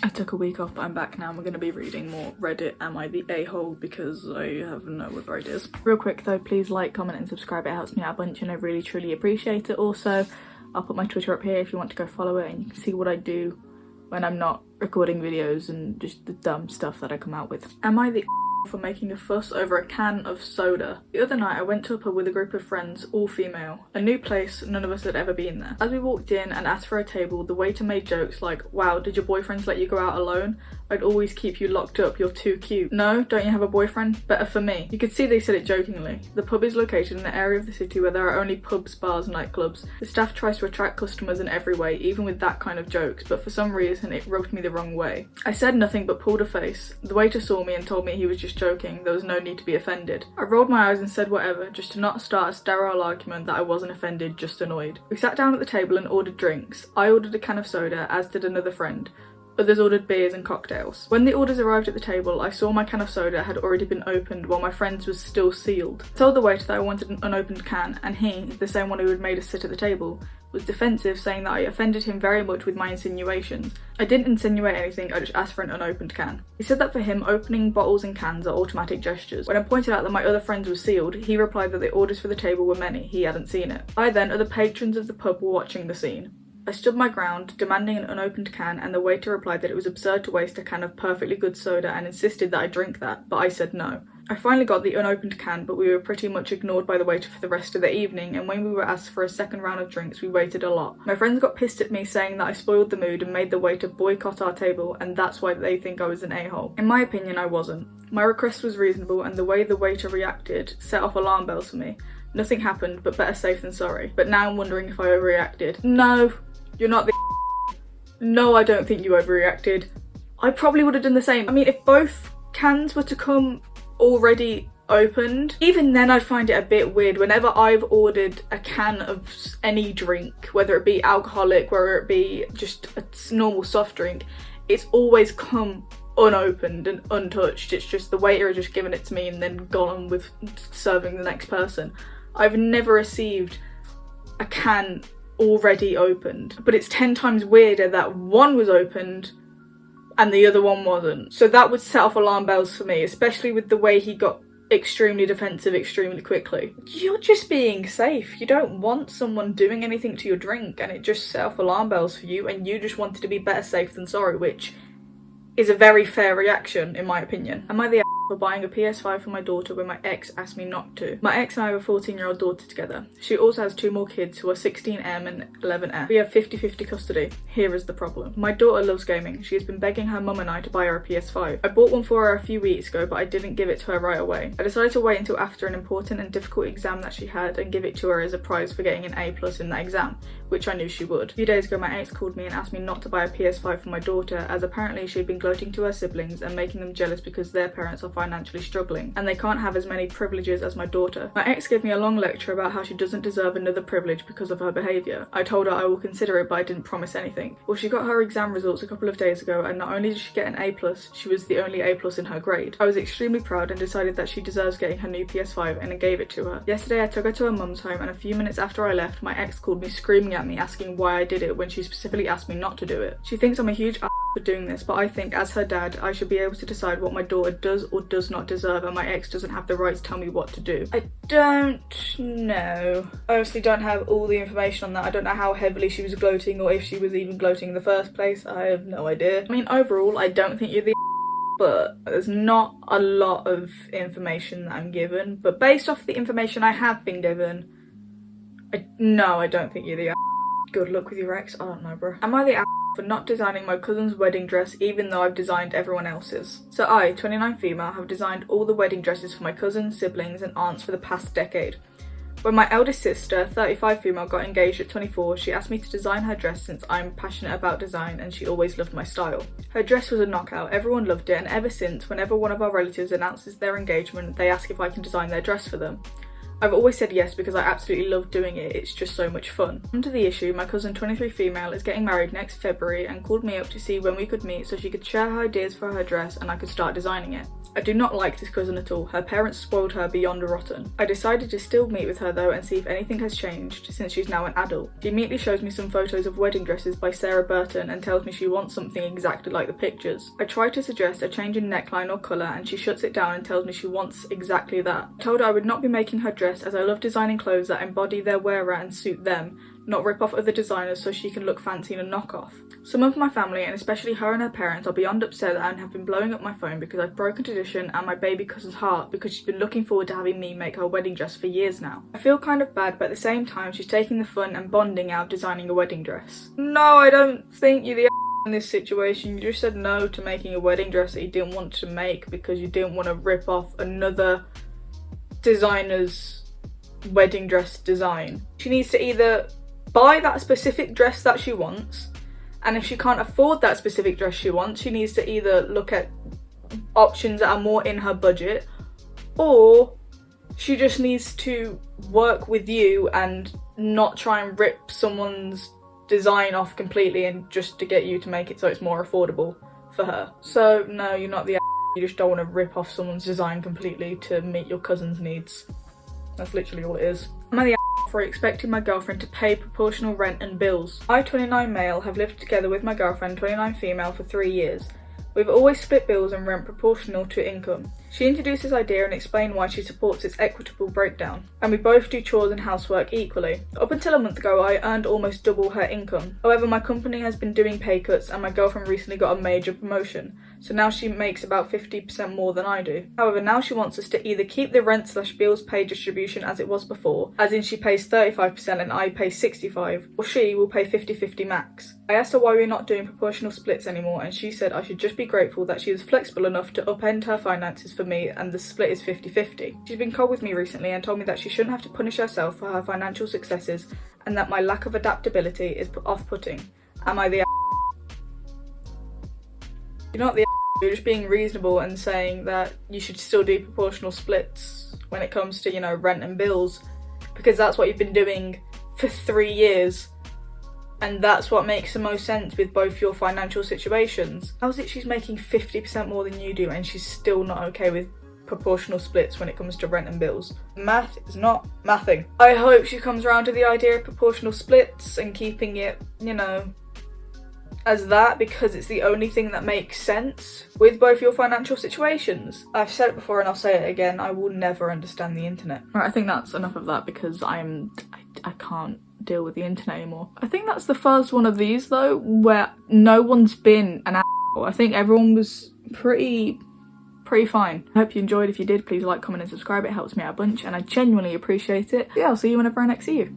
I took a week off, but I'm back now. We're going to be reading more Reddit Am I the A-hole, because I have no other ideas. Real quick though, please like, comment and subscribe. It helps me out a bunch and I really truly appreciate it. Also, I'll put my Twitter up here if you want to go follow it, and you can see what I do when I'm not recording videos and just the dumb stuff that I come out with. Am I the for making a fuss over a can of soda? The other night I went to a pub with a group of friends, all female. A new place, none of us had ever been there. As we walked in and asked for a table, the waiter made jokes like, "Wow, did your boyfriends let you go out alone? I'd always keep you locked up, you're too cute." "No, don't you have a boyfriend? Better for me." You could see they said it jokingly. The pub is located in an area of the city where there are only pubs, bars, nightclubs. The staff tries to attract customers in every way, even with that kind of jokes, but for some reason it rubbed me the wrong way. I said nothing but pulled a face. The waiter saw me and told me he was just joking, there was no need to be offended. I rolled my eyes and said whatever, just to not start a sterile argument that I wasn't offended, just annoyed. We sat down at the table and ordered drinks. I ordered a can of soda, as did another friend. Others ordered beers and cocktails. When the orders arrived at the table, I saw my can of soda had already been opened while my friend's was still sealed. I told the waiter that I wanted an unopened can, and he, the same one who had made us sit at the table, was defensive, saying that I offended him very much with my insinuations. I didn't insinuate anything, I just asked for an unopened can. He said that for him, opening bottles and cans are automatic gestures. When I pointed out that my other friend's was sealed, he replied that the orders for the table were many, he hadn't seen it. By then, other patrons of the pub were watching the scene. I stood my ground, demanding an unopened can, and the waiter replied that it was absurd to waste a can of perfectly good soda and insisted that I drink that, but I said no. I finally got the unopened can, but we were pretty much ignored by the waiter for the rest of the evening, and when we were asked for a second round of drinks, we waited a lot. My friends got pissed at me, saying that I spoiled the mood and made the waiter boycott our table, and that's why they think I was an a-hole. In my opinion, I wasn't. My request was reasonable, and the way the waiter reacted set off alarm bells for me. Nothing happened, but better safe than sorry. But now I'm wondering if I overreacted. No, you're not the No, I don't think you overreacted. I probably would have done the same. I mean, if both cans were to come already opened, even then I'd find it a bit weird. Whenever I've ordered a can of any drink, whether it be alcoholic, whether it be just a normal soft drink, it's always come unopened and untouched. It's just the waiter has just given it to me and then gone on with serving the next person. I've never received a can already opened, but it's 10 times weirder that one was opened and the other one wasn't. So that would set off alarm bells for me, especially with the way he got extremely defensive extremely quickly. You're just being safe. You don't want someone doing anything to your drink, and it just set off alarm bells for you, and you just wanted to be better safe than sorry, which is a very fair reaction in my opinion. Am I the for buying a PS5 for my daughter when my ex asked me not to? My ex and I have a 14-year-old daughter together. She also has 2 more kids who are 16M and 11F. We have 50-50 custody. Here is the problem. My daughter loves gaming. She has been begging her mum and I to buy her a PS5. I bought one for her a few weeks ago, but I didn't give it to her right away. I decided to wait until after an important and difficult exam that she had and give it to her as a prize for getting an A+ in that exam, which I knew she would. A few days ago, my ex called me and asked me not to buy a PS5 for my daughter, as apparently she had been gloating to her siblings and making them jealous because their parents are financially struggling and they can't have as many privileges as my daughter. My ex gave me a long lecture about how she doesn't deserve another privilege because of her behaviour. I told her I will consider it, but I didn't promise anything. Well, she got her exam results a couple of days ago, and not only did she get an A+, she was the only A+ in her grade. I was extremely proud and decided that she deserves getting her new PS5, and I gave it to her. Yesterday I took her to her mum's home, and a few minutes after I left, my ex called me screaming at me asking why I did it when she specifically asked me not to do it. She thinks I'm a huge for doing this, but I think as her dad I should be able to decide what my daughter does or does not deserve, and my ex doesn't have the right to tell me what to do. I don't know. I honestly don't have all the information on that. I don't know how heavily she was gloating or if she was even gloating in the first place. I have no idea. I mean, overall I don't think you're the but there's not a lot of information that I'm given, but based off the information I have been given, no, I don't think you're the Good luck with your ex. I don't know, bro. Am I the for not designing my cousin's wedding dress even though I've designed everyone else's? So I, 29 female, have designed all the wedding dresses for my cousins, siblings and aunts for the past decade. When my eldest sister, 35 female, got engaged at 24, she asked me to design her dress since I'm passionate about design and she always loved my style. Her dress was a knockout, everyone loved it, and ever since, whenever one of our relatives announces their engagement, they ask if I can design their dress for them. I've always said yes because I absolutely love doing it, it's just so much fun. On to the issue, my cousin 23 female is getting married next February and called me up to see when we could meet so she could share her ideas for her dress and I could start designing it. I do not like this cousin at all, her parents spoiled her beyond rotten. I decided to still meet with her though and see if anything has changed since she's now an adult. She immediately shows me some photos of wedding dresses by Sarah Burton and tells me she wants something exactly like the pictures. I try to suggest a change in neckline or colour and she shuts it down and tells me she wants exactly that. I told her I would not be making her dress as I love designing clothes that embody their wearer and suit them, not rip off other designers so she can look fancy in a knockoff. Some of my family, and especially her and her parents, are beyond upset and have been blowing up my phone because I've broken tradition and my baby cousin's heart because she's been looking forward to having me make her wedding dress for years now. I feel kind of bad, but at the same time she's taking the fun and bonding out of designing a wedding dress. No, I don't think you're the in this situation. You just said no to making a wedding dress that you didn't want to make because you didn't want to rip off another designer's wedding dress design. She needs to either buy that specific dress that she wants, and if she can't afford that specific dress she wants, she needs to either look at options that are more in her budget, or she just needs to work with you and not try and rip someone's design off completely and just to get you to make it so it's more affordable for her. So no, you're not the you just don't want to rip off someone's design completely to meet your cousin's needs. That's literally all it is. Am I the for expecting my girlfriend to pay proportional rent and bills? I, 29 male, have lived together with my girlfriend, 29 female, for 3 years. We've always split bills and rent proportional to income. She introduced this idea and explained why she supports its equitable breakdown, and we both do chores and housework equally. Up until a month ago, I earned almost double her income. However, my company has been doing pay cuts and my girlfriend recently got a major promotion, so now she makes about 50% more than I do. However, now she wants us to either keep the rent/bills pay distribution as it was before, as in she pays 35% and I pay 65%, or she will pay 50-50 max. I asked her why we're not doing proportional splits anymore, and she said I should just be grateful that she is flexible enough to upend her finances for me and the split is 50-50. She's been cold with me recently and told me that she shouldn't have to punish herself for her financial successes and that my lack of adaptability is off-putting. Am I the You're not the you're just being reasonable and saying that you should still do proportional splits when it comes to, you know, rent and bills, because that's what you've been doing for 3 years. And that's what makes the most sense with both your financial situations. How's it she's making 50% more than you do and she's still not okay with proportional splits when it comes to rent and bills? Math is not mathing. I hope she comes around to the idea of proportional splits and keeping it, you know, as that, because it's the only thing that makes sense with both your financial situations. I've said it before and I'll say it again, I will never understand the internet. Right, I think that's enough of that because I can't deal with the internet anymore. I think that's the first one of these though where no one's been an asshole. I think everyone was pretty fine. I hope you enjoyed. If you did, please like, comment and subscribe. It helps me out a bunch and I genuinely appreciate it. Yeah, I'll see you whenever I next see you.